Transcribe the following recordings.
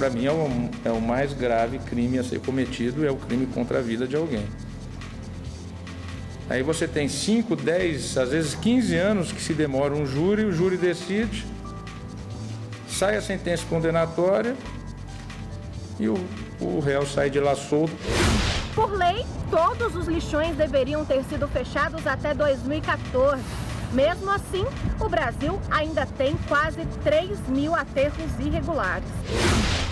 para mim, é o mais grave crime a ser cometido, é o crime contra a vida de alguém. Aí você tem 5, 10, às vezes 15 anos que se demora um júri, o júri decide, sai a sentença condenatória e o réu sai de lá solto. Por lei, todos os lixões deveriam ter sido fechados até 2014. Mesmo assim, o Brasil ainda tem quase 3.000 aterros irregulares.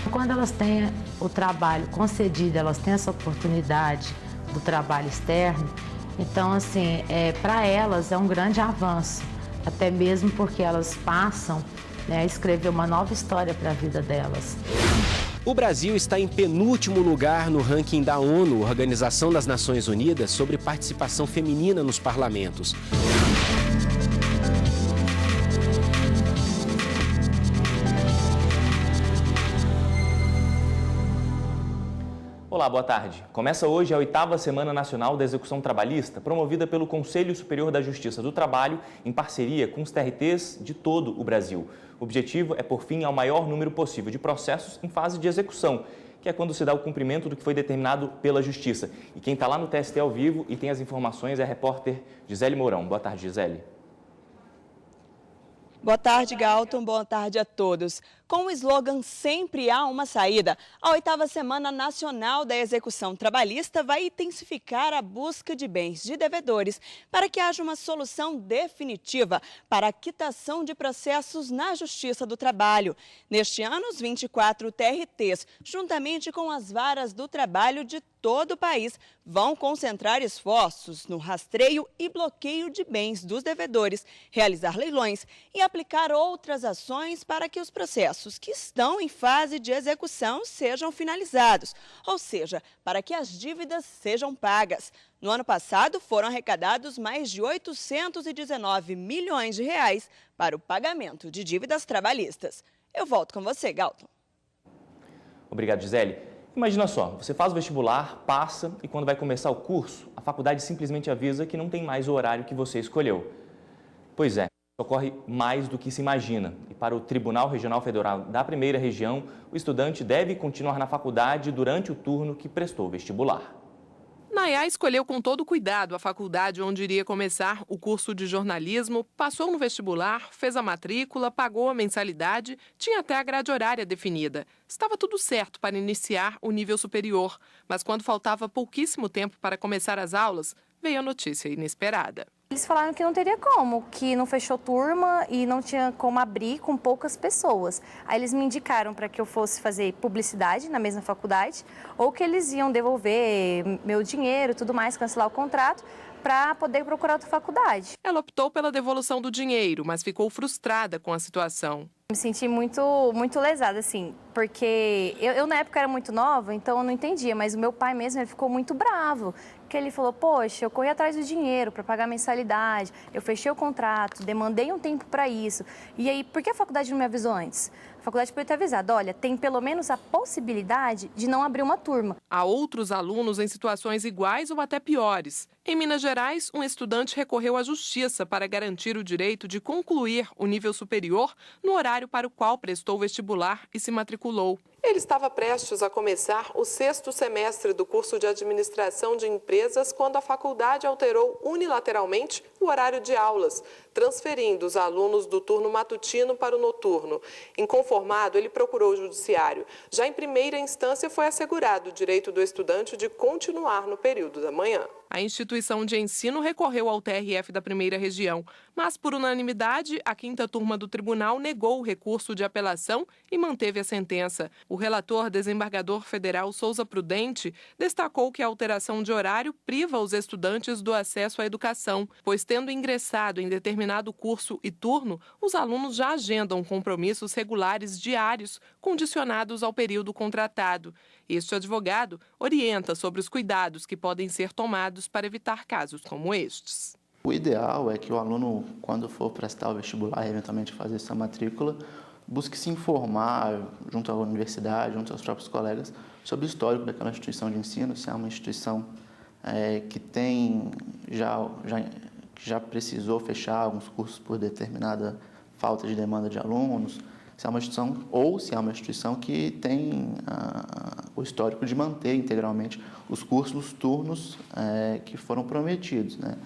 Quando elas têm o trabalho concedido, elas têm essa oportunidade do trabalho externo, então, assim, para elas é um grande avanço, até mesmo porque elas passam, né, a escrever uma nova história para a vida delas. O Brasil está em penúltimo lugar no ranking da ONU, Organização das Nações Unidas, sobre participação feminina nos parlamentos. Olá, boa tarde. Começa hoje a 8ª Semana Nacional da Execução Trabalhista, promovida pelo Conselho Superior da Justiça do Trabalho, em parceria com os TRTs de todo o Brasil. O objetivo é pôr fim ao maior número possível de processos em fase de execução, que é quando se dá o cumprimento do que foi determinado pela Justiça. E quem está lá no TST ao vivo e tem as informações é a repórter Gisele Mourão. Boa tarde, Gisele. Boa tarde, Galton. Boa tarde a todos. Com o slogan Sempre há uma saída, a 8ª Semana Nacional da Execução Trabalhista vai intensificar a busca de bens de devedores para que haja uma solução definitiva para a quitação de processos na Justiça do Trabalho. Neste ano, os 24 TRTs, juntamente com as varas do trabalho de todo o país, vão concentrar esforços no rastreio e bloqueio de bens dos devedores, realizar leilões e aplicar outras ações para que os processos que estão em fase de execução sejam finalizados, ou seja, para que as dívidas sejam pagas. No ano passado, foram arrecadados mais de 819 milhões de reais para o pagamento de dívidas trabalhistas. Eu volto com você, Galton. Obrigado, Gisele. Imagina só, você faz o vestibular, passa e quando vai começar o curso, a faculdade simplesmente avisa que não tem mais o horário que você escolheu. Pois é, ocorre mais do que se imagina. E para o Tribunal Regional Federal da Primeira Região, o estudante deve continuar na faculdade durante o turno que prestou o vestibular. Nayá escolheu com todo cuidado a faculdade onde iria começar o curso de jornalismo, passou no vestibular, fez a matrícula, pagou a mensalidade, tinha até a grade horária definida. Estava tudo certo para iniciar o nível superior, mas quando faltava pouquíssimo tempo para começar as aulas, veio a notícia inesperada. Eles falaram que não teria como, que não fechou turma e não tinha como abrir com poucas pessoas. Aí eles me indicaram para que eu fosse fazer publicidade na mesma faculdade ou que eles iam devolver meu dinheiro, tudo mais, cancelar o contrato para poder procurar outra faculdade. Ela optou pela devolução do dinheiro, mas ficou frustrada com a situação. Me senti muito lesada, assim, porque eu na época era muito nova, então eu não entendia, mas o meu pai mesmo, ele ficou muito bravo, porque ele falou, poxa, eu corri atrás do dinheiro para pagar a mensalidade, eu fechei o contrato, demandei um tempo para isso, e aí, por que a faculdade não me avisou antes? A faculdade podia ter avisado, olha, tem pelo menos a possibilidade de não abrir uma turma. Há outros alunos em situações iguais ou até piores. Em Minas Gerais, um estudante recorreu à justiça para garantir o direito de concluir o nível superior no horário para o qual prestou o vestibular e se matriculou. Ele estava prestes a começar o 6º semestre do curso de Administração de Empresas quando a faculdade alterou unilateralmente o horário de aulas, transferindo os alunos do turno matutino para o noturno. Inconformado, ele procurou o judiciário. Já em primeira instância, foi assegurado o direito do estudante de continuar no período da manhã. A instituição de ensino recorreu ao TRF da Primeira Região, mas, por unanimidade, a 5ª turma do tribunal negou o recurso de apelação e manteve a sentença. O relator, desembargador federal Souza Prudente, destacou que a alteração de horário priva os estudantes do acesso à educação, pois, tendo ingressado em determinado curso e turno, os alunos já agendam compromissos regulares diários condicionados ao período contratado. Este advogado orienta sobre os cuidados que podem ser tomados para evitar casos como estes. O ideal é que o aluno, quando for prestar o vestibular e eventualmente fazer sua matrícula, busque se informar junto à universidade, junto aos próprios colegas, sobre o histórico daquela instituição de ensino, se é uma instituição que tem já precisou fechar alguns cursos por determinada falta de demanda de alunos, se é uma instituição ou se é uma instituição que tem o histórico de manter integralmente os cursos nos turnos que foram prometidos, né?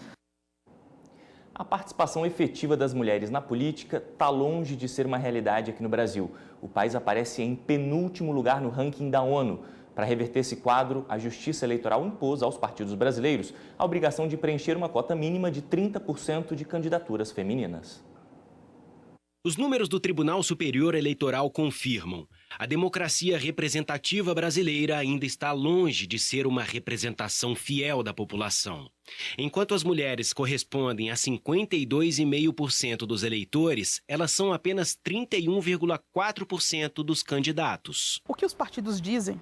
A participação efetiva das mulheres na política está longe de ser uma realidade aqui no Brasil. O país aparece em penúltimo lugar no ranking da ONU. Para reverter esse quadro, a Justiça Eleitoral impôs aos partidos brasileiros a obrigação de preencher uma cota mínima de 30% de candidaturas femininas. Os números do Tribunal Superior Eleitoral confirmam: a democracia representativa brasileira ainda está longe de ser uma representação fiel da população. Enquanto as mulheres correspondem a 52,5% dos eleitores, elas são apenas 31,4% dos candidatos. O que os partidos dizem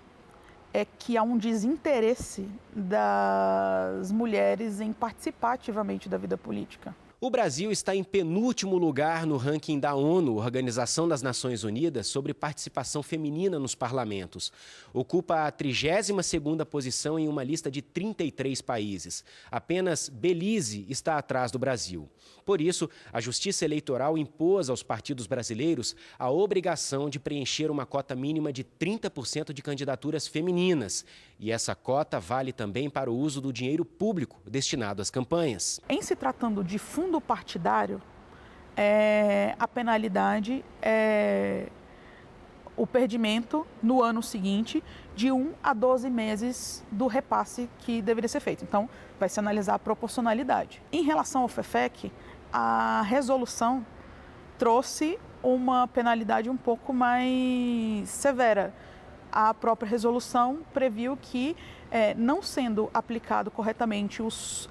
é que há um desinteresse das mulheres em participar ativamente da vida política. O Brasil está em penúltimo lugar no ranking da ONU, Organização das Nações Unidas, sobre participação feminina nos parlamentos. Ocupa a 32ª posição em uma lista de 33 países. Apenas Belize está atrás do Brasil. Por isso, a Justiça Eleitoral impôs aos partidos brasileiros a obrigação de preencher uma cota mínima de 30% de candidaturas femininas. E essa cota vale também para o uso do dinheiro público destinado às campanhas. Em se tratando de fundo partidário, a penalidade é o perdimento no ano seguinte de 1 a 12 meses do repasse que deveria ser feito. Então, vai se analisar a proporcionalidade. Em relação ao FEFEC, a resolução trouxe uma penalidade um pouco mais severa. A própria resolução previu que, não sendo aplicado corretamente os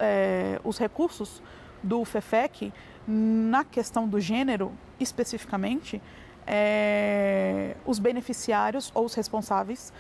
recursos do FEFEC, na questão do gênero especificamente, os beneficiários ou os responsáveis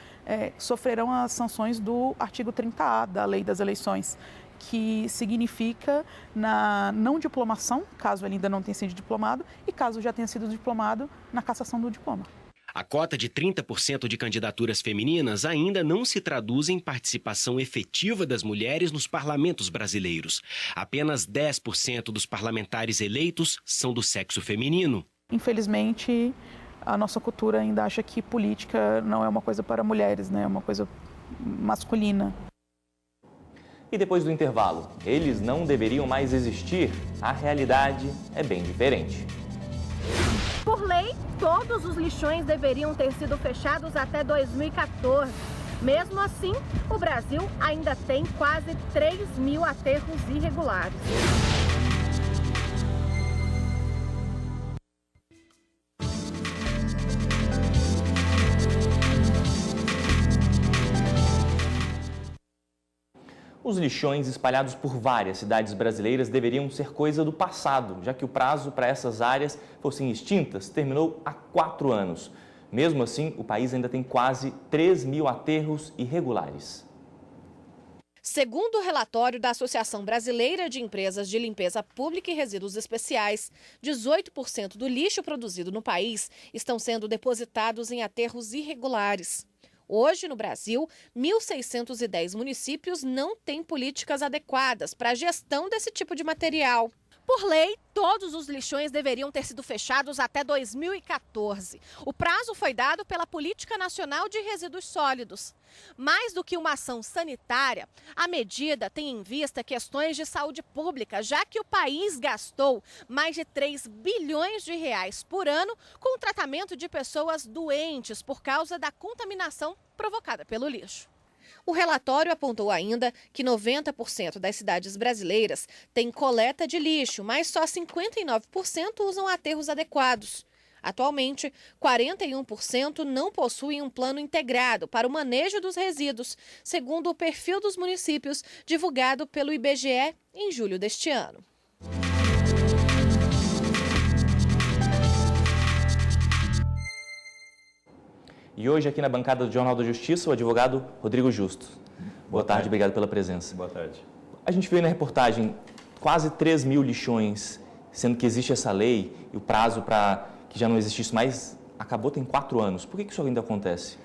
sofrerão as sanções do artigo 30A da Lei das Eleições, que significa na não diplomação, caso ele ainda não tenha sido diplomado, e caso já tenha sido diplomado, na cassação do diploma. A cota de 30% de candidaturas femininas ainda não se traduz em participação efetiva das mulheres nos parlamentos brasileiros. Apenas 10% dos parlamentares eleitos são do sexo feminino. Infelizmente, a nossa cultura ainda acha que política não é uma coisa para mulheres, né? É uma coisa masculina. E depois do intervalo, eles não deveriam mais existir? A realidade é bem diferente. Por lei, todos os lixões deveriam ter sido fechados até 2014. Mesmo assim, o Brasil ainda tem quase 3.000 aterros irregulares. Os lixões espalhados por várias cidades brasileiras deveriam ser coisa do passado, já que o prazo para essas áreas fossem extintas terminou há 4 anos. Mesmo assim, o país ainda tem quase 3.000 aterros irregulares. Segundo o relatório da Associação Brasileira de Empresas de Limpeza Pública e Resíduos Especiais, 18% do lixo produzido no país estão sendo depositados em aterros irregulares. Hoje, no Brasil, 1.610 municípios não têm políticas adequadas para a gestão desse tipo de material. Por lei, todos os lixões deveriam ter sido fechados até 2014. O prazo foi dado pela Política Nacional de Resíduos Sólidos. Mais do que uma ação sanitária, a medida tem em vista questões de saúde pública, já que o país gastou mais de 3 bilhões de reais por ano com o tratamento de pessoas doentes por causa da contaminação provocada pelo lixo. O relatório apontou ainda que 90% das cidades brasileiras têm coleta de lixo, mas só 59% usam aterros adequados. Atualmente, 41% não possuem um plano integrado para o manejo dos resíduos, segundo o perfil dos municípios divulgado pelo IBGE em julho deste ano. E hoje, aqui na bancada do Jornal da Justiça, o advogado Rodrigo Justo. Boa tarde, obrigado pela presença. Boa tarde. A gente viu aí na reportagem quase 3.000 lixões, sendo que existe essa lei e o prazo para que já não existisse mais acabou tem 4 anos. Por que isso ainda acontece?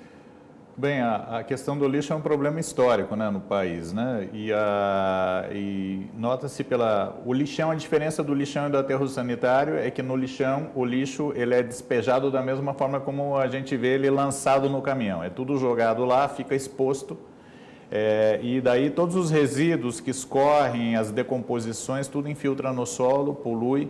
Bem, a questão do lixo é um problema histórico, né, no país, né? E nota-se o lixão, a diferença do lixão e do aterro sanitário é que no lixão o lixo ele é despejado da mesma forma como a gente vê ele lançado no caminhão. É tudo jogado lá, fica exposto. E daí todos os resíduos que escorrem, as decomposições, tudo infiltra no solo, polui,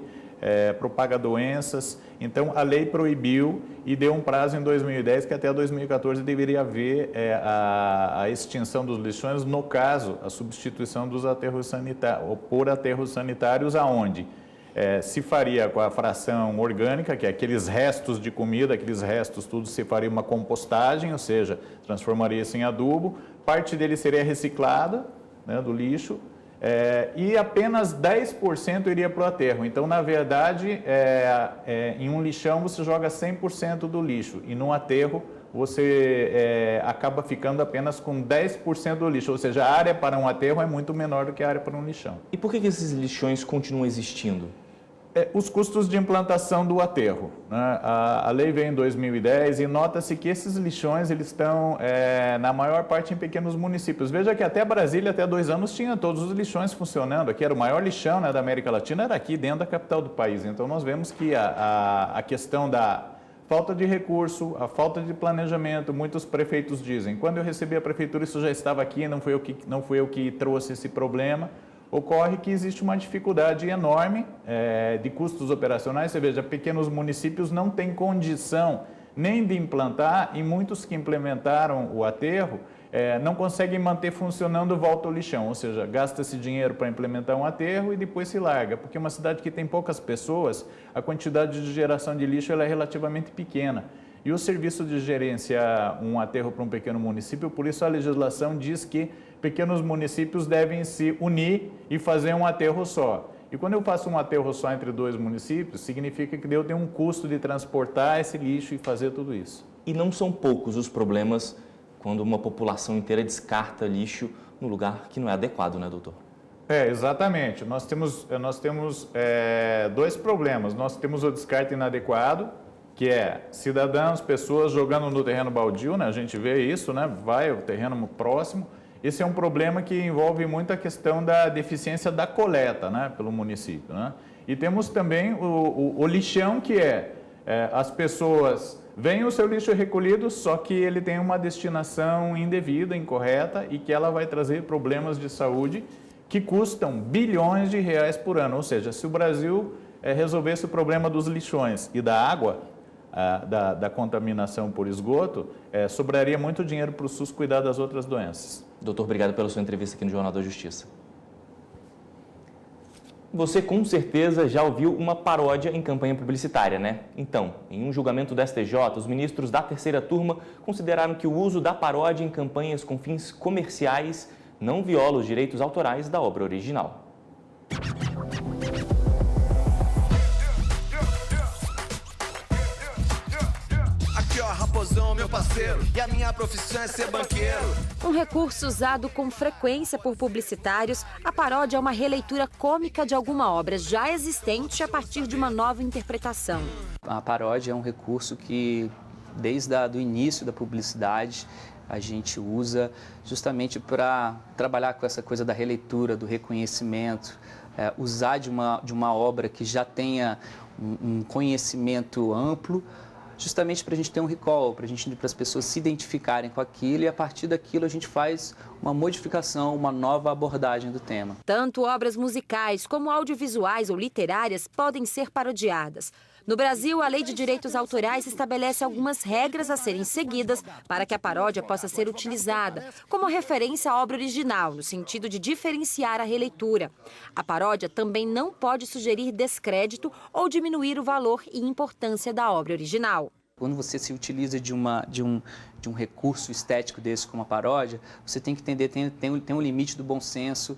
propaga doenças. Então, a lei proibiu e deu um prazo em 2010 que até 2014 deveria haver a extinção dos lixões, no caso, a substituição dos aterros sanitários, ou por aterros sanitários, aonde se faria com a fração orgânica, que é aqueles restos de comida, aqueles restos, tudo se faria uma compostagem, ou seja, transformaria-se em adubo, parte dele seria reciclada, né, do lixo, e apenas 10% iria para o aterro. Então, na verdade, em um lixão você joga 100% do lixo e num aterro você acaba ficando apenas com 10% do lixo, ou seja, a área para um aterro é muito menor do que a área para um lixão. E por que esses lixões continuam existindo? Os custos de implantação do aterro, né? A lei veio em 2010 e nota-se que esses lixões eles estão, na maior parte, em pequenos municípios. Veja que até Brasília, até 2 anos, tinha todos os lixões funcionando. Aqui era o maior lixão, né, da América Latina, era aqui dentro da capital do país. Então, nós vemos que a questão da falta de recurso, a falta de planejamento, muitos prefeitos dizem, quando eu recebi a prefeitura, isso já estava aqui, não fui eu que trouxe esse problema. Ocorre que existe uma dificuldade enorme de custos operacionais. Você veja, pequenos municípios não têm condição nem de implantar e muitos que implementaram o aterro não conseguem manter funcionando volta ao lixão, ou seja, gasta-se dinheiro para implementar um aterro e depois se larga, porque uma cidade que tem poucas pessoas, a quantidade de geração de lixo ela é relativamente pequena. E o serviço de gerenciar um aterro para um pequeno município, por isso a legislação diz que pequenos municípios devem se unir e fazer um aterro só. E quando eu faço um aterro só entre 2 municípios, significa que eu tenho um custo de transportar esse lixo e fazer tudo isso. E não são poucos os problemas quando uma população inteira descarta lixo no lugar que não é adequado, né, doutor? Exatamente. Nós temos 2 problemas. Nós temos o descarte inadequado, que é cidadãos, pessoas jogando no terreno baldio, né? A gente vê isso, né? Vai ao terreno próximo. Esse é um problema que envolve muito a questão da deficiência da coleta, né? Pelo município, né? E temos também o lixão, que as pessoas veem o seu lixo recolhido, só que ele tem uma destinação indevida, incorreta, e que ela vai trazer problemas de saúde que custam bilhões de reais por ano. Ou seja, se o Brasil resolvesse o problema dos lixões e da água, da contaminação por esgoto, sobraria muito dinheiro para o SUS cuidar das outras doenças. Doutor, obrigado pela sua entrevista aqui no Jornal da Justiça. Você com certeza já ouviu uma paródia em campanha publicitária, né? Então, em um julgamento do STJ, os ministros da 3ª turma consideraram que o uso da paródia em campanhas com fins comerciais não viola os direitos autorais da obra original. Meu parceiro, e a minha profissão é ser banqueiro. Um recurso usado com frequência por publicitários, a paródia é uma releitura cômica de alguma obra já existente a partir de uma nova interpretação. A paródia é um recurso que, desde o início da publicidade, a gente usa justamente para trabalhar com essa coisa da releitura, do reconhecimento, usar de uma obra que já tenha um conhecimento amplo, justamente para a gente ter um recall, para as pessoas se identificarem com aquilo e a partir daquilo a gente faz uma modificação, uma nova abordagem do tema. Tanto obras musicais como audiovisuais ou literárias podem ser parodiadas. No Brasil, a Lei de Direitos Autorais estabelece algumas regras a serem seguidas para que a paródia possa ser utilizada, como referência à obra original, no sentido de diferenciar a releitura. A paródia também não pode sugerir descrédito ou diminuir o valor e importância da obra original. Quando você se utiliza de um recurso estético desse como a paródia, você tem que entender, tem um limite do bom senso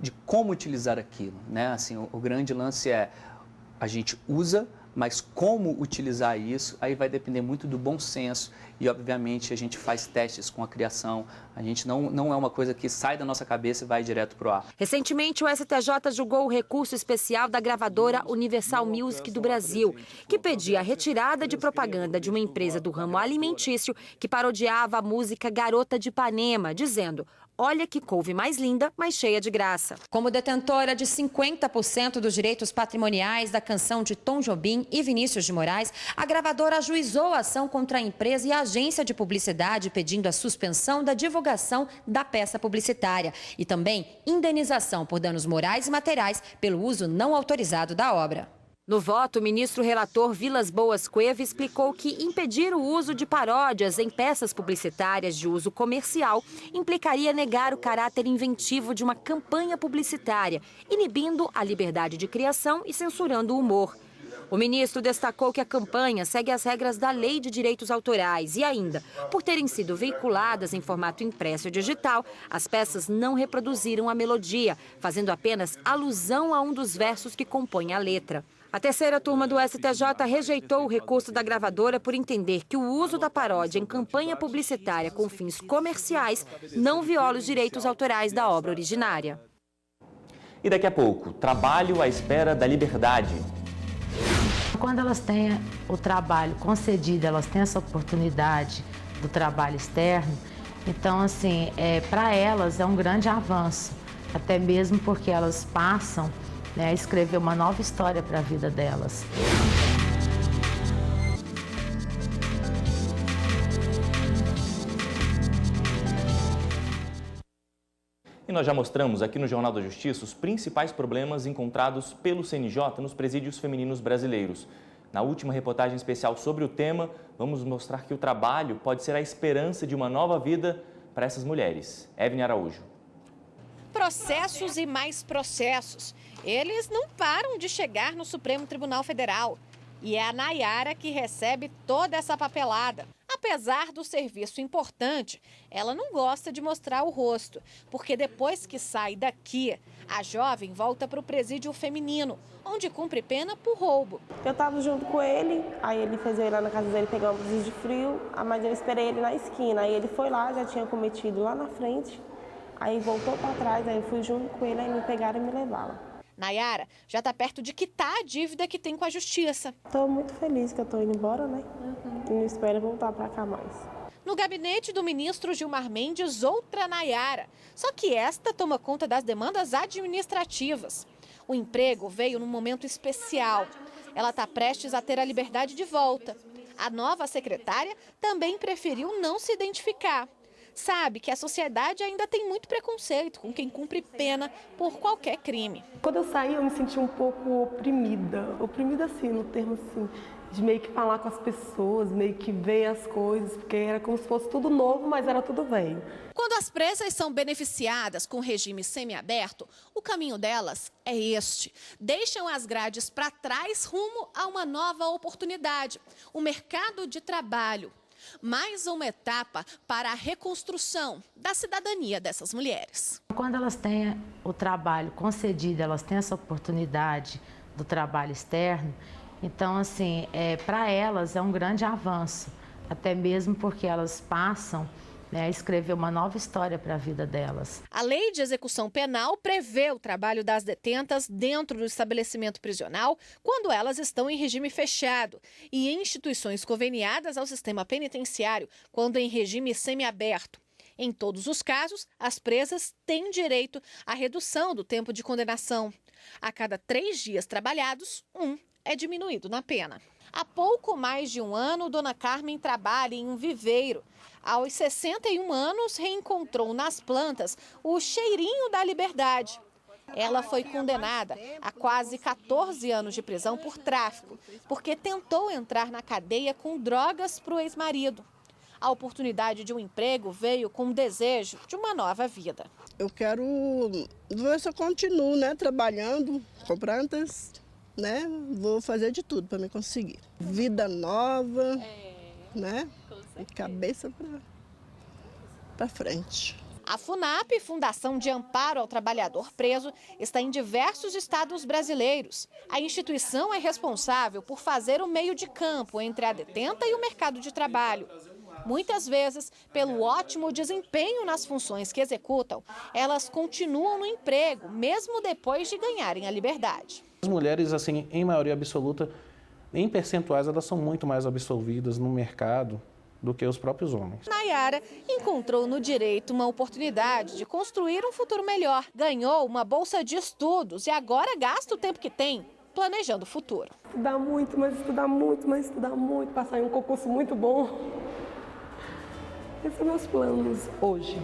de como utilizar aquilo, né? Assim, o grande lance é: a gente usa mas como utilizar isso, aí vai depender muito do bom senso e, obviamente, a gente faz testes com a criação, a gente não é uma coisa que sai da nossa cabeça e vai direto para o ar. Recentemente, o STJ julgou o recurso especial da gravadora Universal Music do Brasil, que pedia a retirada de propaganda de uma empresa do ramo alimentício que parodiava a música Garota de Ipanema, dizendo: olha que couve mais linda, mas cheia de graça. Como detentora de 50% dos direitos patrimoniais da canção de Tom Jobim e Vinícius de Moraes, a gravadora ajuizou a ação contra a empresa e a agência de publicidade, pedindo a suspensão da divulgação da peça publicitária e também indenização por danos morais e materiais pelo uso não autorizado da obra. No voto, o ministro relator Vilas Boas Cueva explicou que impedir o uso de paródias em peças publicitárias de uso comercial implicaria negar o caráter inventivo de uma campanha publicitária, inibindo a liberdade de criação e censurando o humor. O ministro destacou que a campanha segue as regras da Lei de Direitos Autorais e ainda, por terem sido veiculadas em formato impresso e digital, as peças não reproduziram a melodia, fazendo apenas alusão a um dos versos que compõem a letra. A terceira turma do STJ rejeitou o recurso da gravadora por entender que o uso da paródia em campanha publicitária com fins comerciais não viola os direitos autorais da obra originária. E daqui a pouco, trabalho à espera da liberdade. Quando elas têm o trabalho concedido, elas têm essa oportunidade do trabalho externo, então, assim, para elas é um grande avanço, até mesmo porque elas passam, né, a escrever uma nova história para a vida delas. E nós já mostramos aqui no Jornal da Justiça os principais problemas encontrados pelo CNJ nos presídios femininos brasileiros. Na última reportagem especial sobre o tema, vamos mostrar que o trabalho pode ser a esperança de uma nova vida para essas mulheres. Evne Araújo. Processos e mais processos. Eles não param de chegar no Supremo Tribunal Federal. E é a Nayara que recebe toda essa papelada. Apesar do serviço importante, ela não gosta de mostrar o rosto, porque depois que sai daqui, a jovem volta para o presídio feminino, onde cumpre pena por roubo. Eu estava junto com ele, aí ele fez eu ir lá na casa dele pegar um blusa de frio, mas eu esperei ele na esquina. Aí ele foi lá, já tinha cometido lá na frente, aí voltou para trás, aí eu fui junto com ele, aí me pegaram e me levaram. Nayara já está perto de quitar a dívida que tem com a justiça. Estou muito feliz que eu estou indo embora, né? E não espero voltar para cá mais. No gabinete do ministro Gilmar Mendes, outra Nayara. Só que esta toma conta das demandas administrativas. O emprego veio num momento especial. Ela está prestes a ter a liberdade de volta. A nova secretária também preferiu não se identificar. Sabe que a sociedade ainda tem muito preconceito com quem cumpre pena por qualquer crime. Quando eu saí, eu me senti um pouco oprimida. Oprimida, assim, no termo assim, de meio que falar com as pessoas, meio que ver as coisas, porque era como se fosse tudo novo, mas era tudo velho. Quando as presas são beneficiadas com regime semiaberto, o caminho delas é este. Deixam as grades para trás rumo a uma nova oportunidade, o mercado de trabalho. Mais uma etapa para a reconstrução da cidadania dessas mulheres. Quando elas têm o trabalho concedido, elas têm essa oportunidade do trabalho externo, então, assim, para elas é um grande avanço, até mesmo porque elas passam, né, a escrever uma nova história para a vida delas. A Lei de Execução Penal prevê o trabalho das detentas dentro do estabelecimento prisional quando elas estão em regime fechado e em instituições conveniadas ao sistema penitenciário quando em regime semiaberto. Em todos os casos, as presas têm direito à redução do tempo de condenação. A cada 3 dias trabalhados, é diminuído na pena. Há pouco mais de um ano, Dona Carmen trabalha em um viveiro. Aos 61 anos, reencontrou nas plantas o cheirinho da liberdade. Ela foi condenada a quase 14 anos de prisão por tráfico, porque tentou entrar na cadeia com drogas para o ex-marido. A oportunidade de um emprego veio com o desejo de uma nova vida. Eu quero ver se eu continuo, né, trabalhando, com plantas, né? Vou fazer de tudo para me conseguir. Vida nova, né? Cabeça para frente. A FUNAP, Fundação de Amparo ao Trabalhador Preso, está em diversos estados brasileiros. A instituição é responsável por fazer o meio de campo entre a detenta e o mercado de trabalho. Muitas vezes, pelo ótimo desempenho nas funções que executam, elas continuam no emprego, mesmo depois de ganharem a liberdade. As mulheres, assim, em maioria absoluta, em percentuais, elas são muito mais absolvidas no mercado do que os próprios homens. Nayara encontrou no direito uma oportunidade de construir um futuro melhor. Ganhou uma bolsa de estudos e agora gasta o tempo que tem planejando o futuro. Estudar muito, mas estudar muito, mas estudar muito, passar em um concurso muito bom. Esses são meus planos hoje.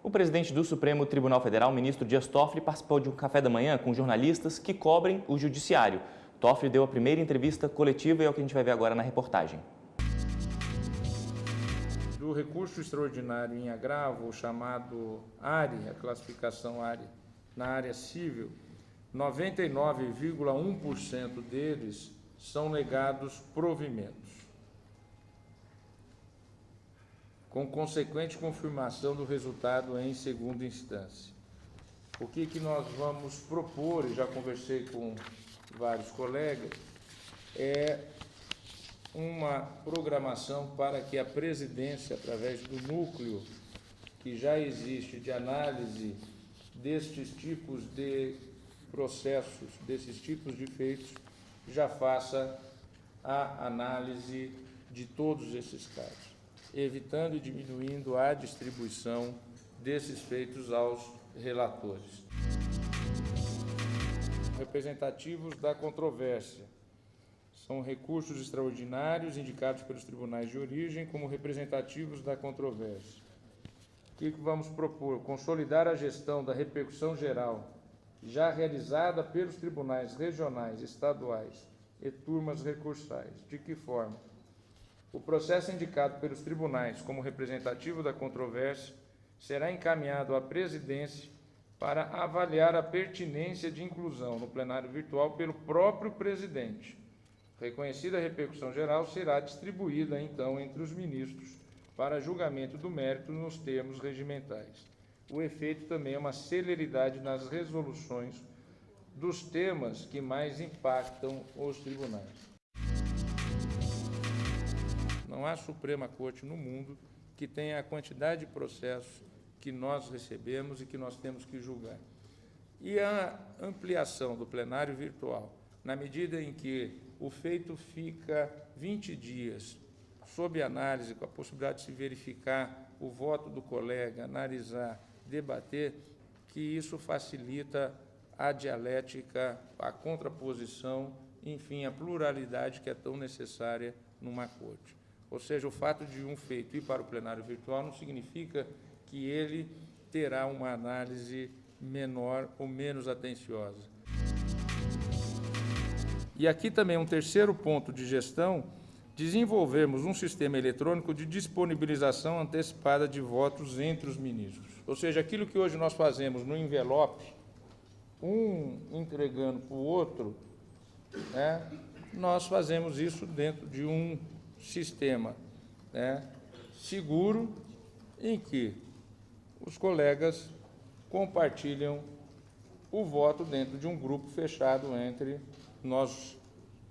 O presidente do Supremo Tribunal Federal, ministro Dias Toffoli, participou de um café da manhã com jornalistas que cobrem o judiciário. Toffoli deu a primeira entrevista coletiva e é o que a gente vai ver agora na reportagem. Do recurso extraordinário em agravo, chamado ARE, a classificação ARE, na área civil, 99,1% deles são negados provimentos, com consequente confirmação do resultado em segunda instância. O que nós vamos propor, e já conversei com vários colegas, é uma programação para que a presidência, através do núcleo que já existe de análise destes tipos de processos, desses tipos de feitos, já faça a análise de todos esses casos, evitando e diminuindo a distribuição desses feitos aos relatores. Representativos da controvérsia são recursos extraordinários indicados pelos tribunais de origem como representativos da controvérsia. O que vamos propor? Consolidar a gestão da repercussão geral já realizada pelos tribunais regionais, estaduais e turmas recursais. De que forma? O processo indicado pelos tribunais como representativo da controvérsia será encaminhado à presidência para avaliar a pertinência de inclusão no plenário virtual pelo próprio presidente. Reconhecida a repercussão geral, será distribuída, então, entre os ministros para julgamento do mérito nos termos regimentais. O efeito também é uma celeridade nas resoluções dos temas que mais impactam os tribunais. Não há Suprema Corte no mundo que tenha a quantidade de processos que nós recebemos e que nós temos que julgar. E a ampliação do plenário virtual, na medida em que o feito fica 20 dias sob análise, com a possibilidade de se verificar o voto do colega, analisar, debater, que isso facilita a dialética, a contraposição, enfim, a pluralidade que é tão necessária numa corte. Ou seja, o fato de um feito ir para o plenário virtual não significa que ele terá uma análise menor ou menos atenciosa. E aqui também um terceiro ponto de gestão, desenvolvermos um sistema eletrônico de disponibilização antecipada de votos entre os ministros. Ou seja, aquilo que hoje nós fazemos no envelope, um entregando para o outro, né, nós fazemos isso dentro de um sistema, né, seguro, em que os colegas compartilham o voto dentro de um grupo fechado entre nós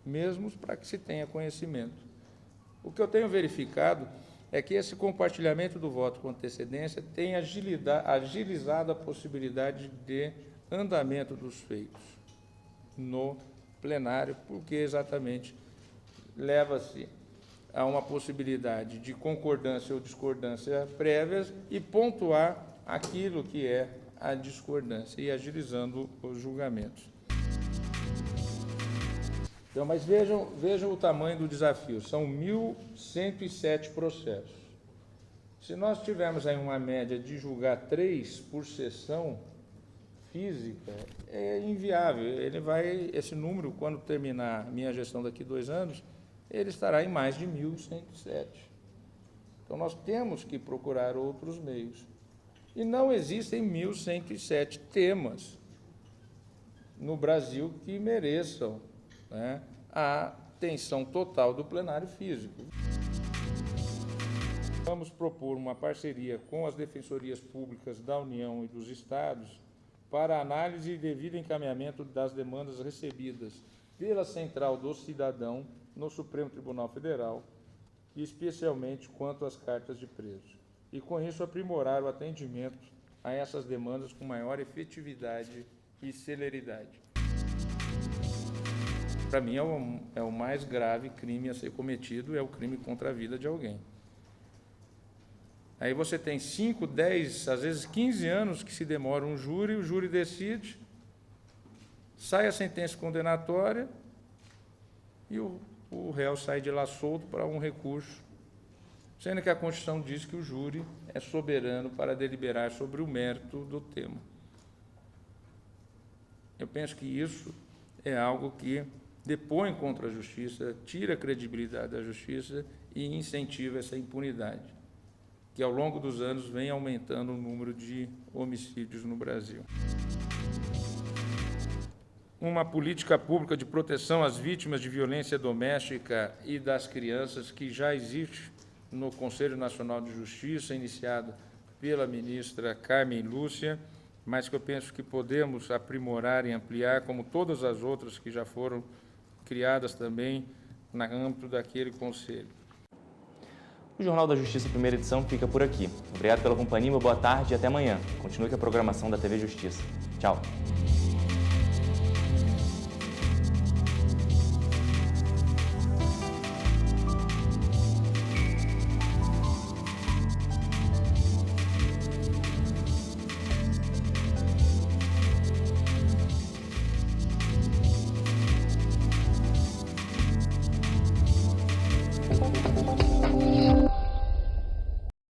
mesmos, para que se tenha conhecimento. O que eu tenho verificado é que esse compartilhamento do voto com antecedência tem agilizado a possibilidade de andamento dos feitos no plenário, porque exatamente leva-se a uma possibilidade de concordância ou discordância prévias e pontuar aquilo que é a discordância e agilizando os julgamentos. Então, mas vejam o tamanho do desafio, são 1.107 processos. Se nós tivermos aí uma média de julgar 3 por sessão física, é inviável. Esse número, quando terminar a minha gestão daqui a 2 anos, ele estará em mais de 1.107. Então, nós temos que procurar outros meios. E não existem 1.107 temas no Brasil que mereçam, né, a atenção total do plenário físico. Vamos propor uma parceria com as defensorias públicas da União e dos Estados para análise e devido encaminhamento das demandas recebidas pela Central do Cidadão no Supremo Tribunal Federal, e especialmente quanto às cartas de preso. E com isso aprimorar o atendimento a essas demandas com maior efetividade e celeridade. Para mim é o mais grave crime a ser cometido, é o crime contra a vida de alguém. Aí você tem 5, 10, às vezes 15 anos que se demora um júri, o júri decide, sai a sentença condenatória e o réu sai de lá solto para um recurso, sendo que a Constituição diz que o júri é soberano para deliberar sobre o mérito do tema. Eu penso que isso é algo que depõe contra a justiça, tira a credibilidade da justiça e incentiva essa impunidade, que ao longo dos anos vem aumentando o número de homicídios no Brasil. Uma política pública de proteção às vítimas de violência doméstica e das crianças que já existe no Conselho Nacional de Justiça, iniciado pela ministra Carmen Lúcia, mas que eu penso que podemos aprimorar e ampliar, como todas as outras que já foram criadas também no âmbito daquele conselho. O Jornal da Justiça, primeira edição, fica por aqui. Obrigado pela companhia, boa tarde e até amanhã. Continue com a programação da TV Justiça. Tchau.